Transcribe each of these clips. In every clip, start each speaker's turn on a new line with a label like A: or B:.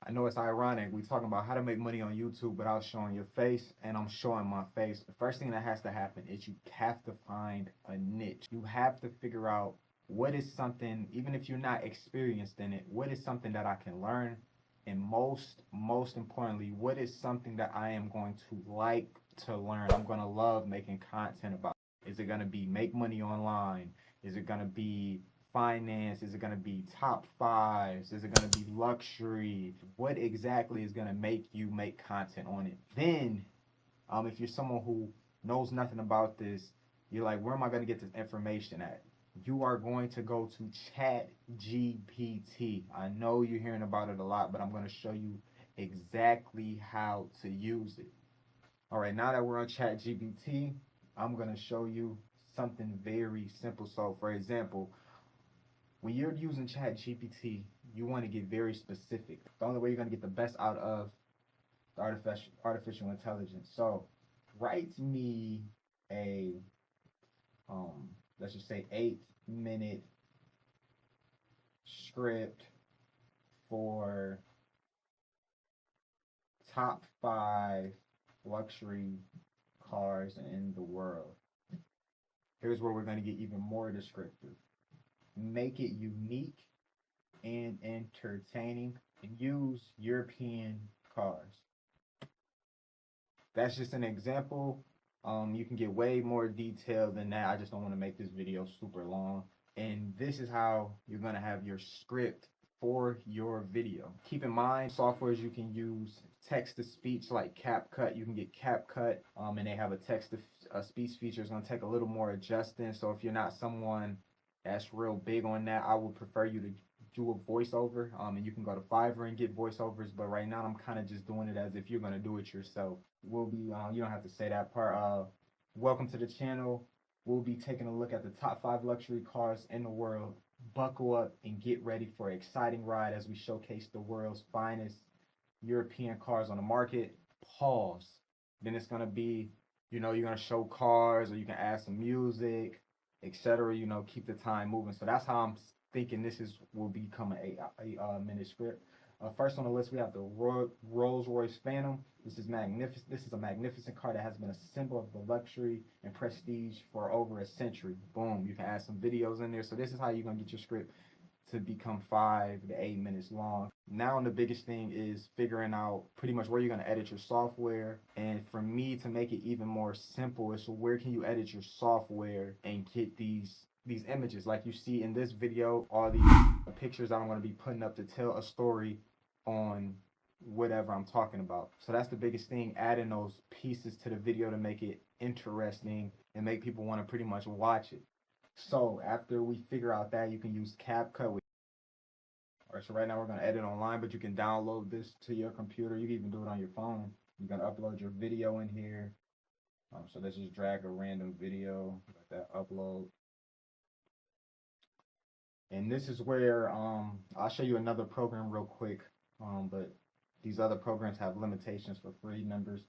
A: I know it's ironic. We talking about how to make money on YouTube without showing your face, and I'm showing my face. The first thing that has to happen is you have to find a niche. You have to figure out what is something, even if you're not experienced in it, what is something that I can learn, and most importantly, what is something that I am going to like to learn. I'm gonna love making content about. Is it gonna be make money online? Is it gonna be finance? Is it going to be top fives? Is it going to be luxury? What exactly is going to make you make content on it? Then, if you're someone who knows nothing about this, you're like, where am I going to get this information at? You are going to go to Chat GPT. I know you're hearing about it a lot, but I'm going to show you exactly how to use it. All right, now that we're on Chat GPT, I'm going to show you something very simple. So, for example, when you're using Chat GPT, you want to get very specific. The only way you're going to get the best out of the artificial intelligence. So, write me a let's just say 8-minute script for top 5 luxury cars in the world. Here's where we're going to get even more descriptive. Make it unique and entertaining, and use European cars. That's just an example. You can get way more detailed than that. I just don't want to make this video super long. And this is how you're going to have your script for your video. Keep in mind, softwares you can use text to speech like CapCut. You can get CapCut, and they have a text to speech feature. It's going to take a little more adjusting. So if you're not someone that's real big on that, I would prefer you to do a voiceover, and you can go to Fiverr and get voiceovers, but right now I'm kind of just doing it as if you're going to do it yourself. We'll be, you don't have to say that part. Welcome to the channel. We'll be taking a look at the top 5 luxury cars in the world. Buckle up and get ready for an exciting ride as we showcase the world's finest European cars on the market. Pause. Then it's going to be, you're going to show cars, or you can add some music, etc. Keep the time moving. So that's how I'm thinking this will become an 8-minute script. First on the list, we have the Rolls-Royce Phantom. This is magnificent. This is a magnificent car that has been a symbol of the luxury and prestige for over a century. Boom. You can add some videos in there. So this is how you're going to get your script to become 5 to 8 minutes long. Now the biggest thing is figuring out pretty much where you're going to edit your software. And for me to make it even more simple is, so where can you edit your software and get these images like you see in this video, all these pictures that I'm going to be putting up to tell a story on whatever I'm talking about. So that's the biggest thing, adding those pieces to the video to make it interesting and make people want to pretty much watch it. So after we figure out that, you can use CapCut. All right, so right now we're going to edit online, but you can download this to your computer. You can even do it on your phone. You can upload your video in here. So let's just drag a random video, let that upload. And this is where I'll show you another program real quick, but these other programs have limitations for free members.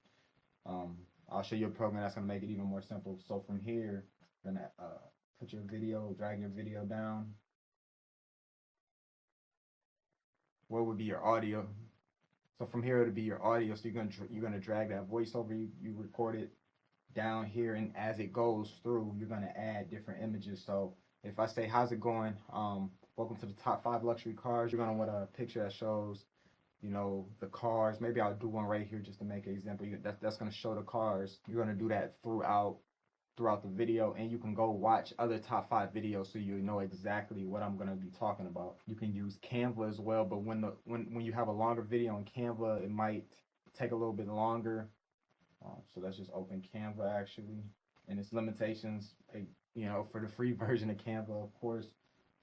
A: I'll show you a program that's going to make it even more simple. So from here, you're going to put your video, drag your video down. What would be your audio? So from here, it'll be your audio. So you're gonna drag that voiceover you recorded down here, and as it goes through, you're gonna add different images. So if I say, how's it going? Welcome to the top 5 luxury cars. You're gonna want a picture that shows, the cars. Maybe I'll do one right here just to make an example. That's gonna show the cars. You're gonna do that throughout the video, and you can go watch other top 5 videos so you know exactly what I'm going to be talking about. You can use Canva as well, but when you have a longer video on Canva, it might take a little bit longer. So let's just open Canva actually, and its limitations, for the free version of Canva, of course.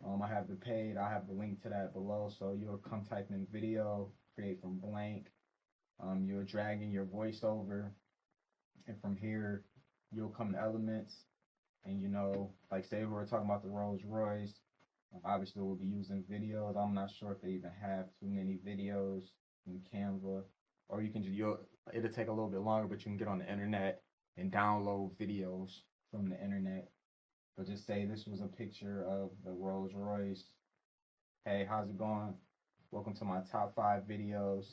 A: I have the paid. I have the link to that below, so you'll come type in video, create from blank. You're dragging your voiceover, and from here you'll come to elements, and like say we're talking about the Rolls Royce, obviously we'll be using videos. I'm not sure if they even have too many videos in Canva, or you can it'll take a little bit longer, but you can get on the internet and download videos from the internet. But just say this was a picture of the Rolls Royce. Hey, how's it going? Welcome to my top 5 videos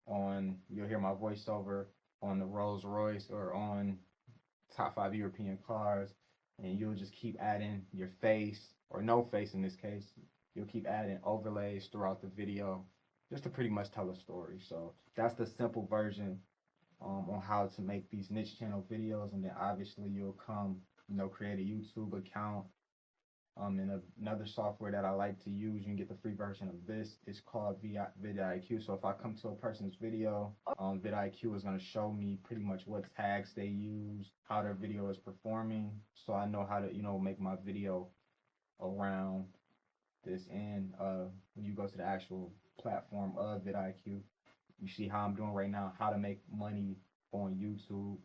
A: on, you'll hear my voiceover on the Rolls Royce or on top 5 European cars, and you'll just keep adding your face, or no face in this case. You'll keep adding overlays throughout the video just to pretty much tell a story. So that's the simple version on how to make these niche channel videos, and then obviously you'll come, create a YouTube account. And another software that I like to use, you can get the free version of this, is called vidIQ. So if I come to a person's video, vidIQ is going to show me pretty much what tags they use, how their video is performing, so I know how to, make my video around this. And when you go to the actual platform of vidIQ, you see how I'm doing right now, how to make money on YouTube.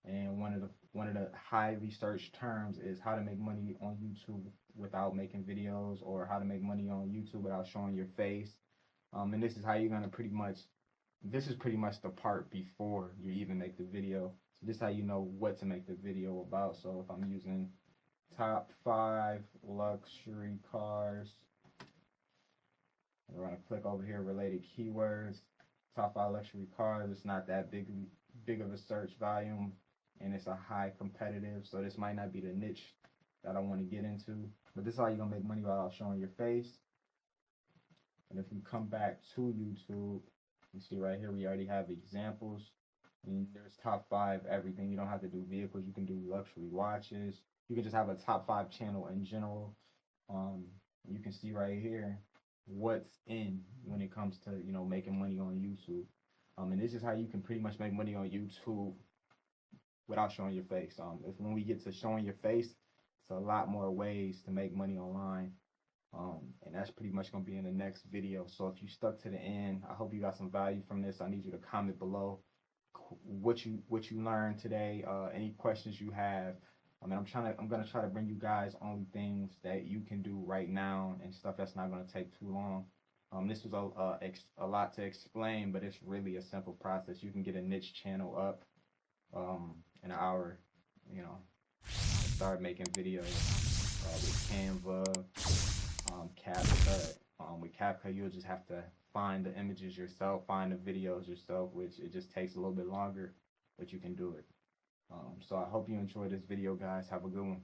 A: And one of the highly searched terms is how to make money on YouTube without making videos, or how to make money on YouTube without showing your face. And this is how you're gonna this is pretty much the part before you even make the video. So this is how you know what to make the video about. So if I'm using top 5 luxury cars, we're gonna click over here, related keywords, top 5 luxury cars. It's not that big of a search volume, and it's a high competitive, so this might not be the niche that I want to get into, but this is how you're gonna make money without showing your face. And if we come back to YouTube, you see right here we already have examples, and there's top 5 everything. You don't have to do vehicles, you can do luxury watches, you can just have a top 5 channel in general. You can see right here what's in when it comes to making money on YouTube. And this is how you can pretty much make money on YouTube without showing your face. If when we get to showing your face, it's a lot more ways to make money online. And that's pretty much gonna be in the next video. So if you stuck to the end, I hope you got some value from this. I need you to comment below what you learned today, any questions you have. I mean, I'm gonna try to bring you guys only things that you can do right now, and stuff that's not gonna take too long. This was a lot to explain, but it's really a simple process. You can get a niche channel up in an hour, start making videos with Canva, CapCut. With CapCut, you'll just have to find the images yourself, find the videos yourself, which it just takes a little bit longer, but you can do it. So I hope you enjoyed this video, guys. Have a good one.